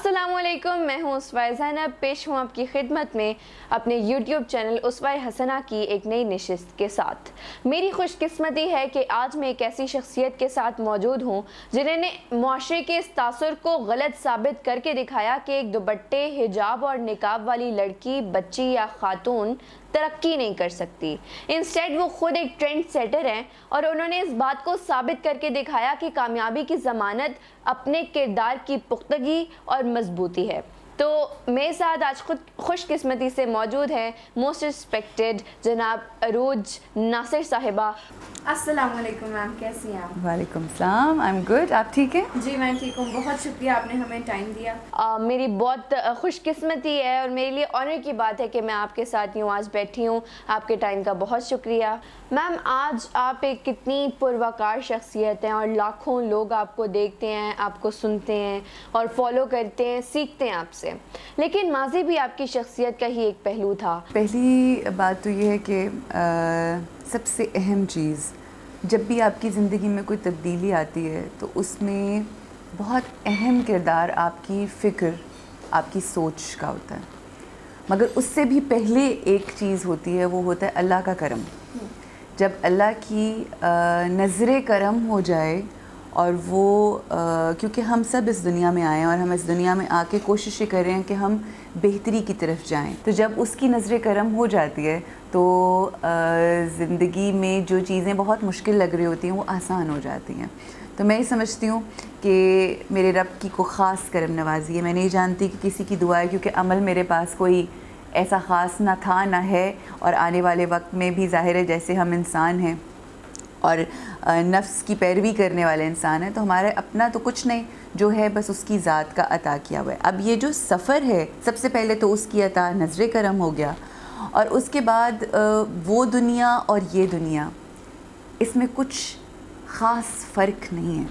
अस्सलाम वालेकुम, मैं हूँ उसवाए ज़ैनब। पेश हूँ आपकी खिदमत में अपने यूट्यूब चैनल उसवाए हसना की एक नई नशिस्त के साथ। मेरी खुशकिस्मती है कि आज मैं एक ऐसी शख्सियत के साथ मौजूद हूँ जिन्होंने मुआशरे के इस तासुर को गलत साबित करके दिखाया कि एक दुपट्टे, हिजाब और निकाब वाली लड़की, बच्ची या खातून तरक्की नहीं कर सकती। इंस्टेड वो खुद एक ट्रेंड सेटर हैं और उन्होंने इस बात को साबित करके दिखाया कि कामयाबी की ज़मानत अपने किरदार की पुख्तगी और मजबूती है। तो मेरे साथ आज खुशकिस्मती से मौजूद हैं मोस्ट रिस्पेक्टेड जनाब अरूज नासिर साहिबा। अस्सलाम वालेकुम मैम, कैसी हैं आप? वालेकुम सलाम, आई एम गुड। आप ठीक हैं? जी मैं ठीक हूँ, बहुत शुक्रिया आपने हमें टाइम दिया। मेरी बहुत खुशकिस्मती है और मेरे लिए ऑनर की बात है कि मैं आपके साथ यूँ आज बैठी हूँ। आपके टाइम का बहुत शुक्रिया। मैम, आज आप एक कितनी पुरवकार शख्सियत हैं और लाखों लोग आपको देखते हैं, आपको सुनते हैं और फॉलो करते हैं, सीखते हैं आपसे, लेकिन माजी भी आपकी शख्सियत का ही एक पहलू था। पहली बात तो ये है कि सबसे अहम चीज़, जब भी आपकी ज़िंदगी में कोई तब्दीली आती है तो उसमें बहुत अहम किरदार आपकी फ़िक्र, आपकी सोच का होता है। मगर उससे भी पहले एक चीज़ होती है, वो होता है अल्लाह का करम। जब अल्लाह की नज़र करम हो जाए और वो क्योंकि हम सब इस दुनिया में आए हैं और हम इस दुनिया में आके कोशिश कर रहे हैं कि हम बेहतरी की तरफ जाएं, तो जब उसकी नज़र करम हो जाती है तो ज़िंदगी में जो चीज़ें बहुत मुश्किल लग रही होती हैं वो आसान हो जाती हैं। तो मैं ये समझती हूँ कि मेरे रब की को ख़ास करम नवाजी है। मैं नहीं जानती कि किसी की दुआ है, क्योंकि अमल मेरे पास कोई ऐसा ख़ास ना था ना है, और आने वाले वक्त में भी ज़ाहिर है जैसे हम इंसान हैं और नफ्स की पैरवी करने वाले इंसान हैं, तो हमारा अपना तो कुछ नहीं, जो है बस उसकी ज़ात का अता किया हुआ है। अब ये जो सफ़र है, सबसे पहले तो उसकी अता नज़र करम हो गया, और उसके बाद वो दुनिया और ये दुनिया, इसमें कुछ ख़ास फ़र्क नहीं है।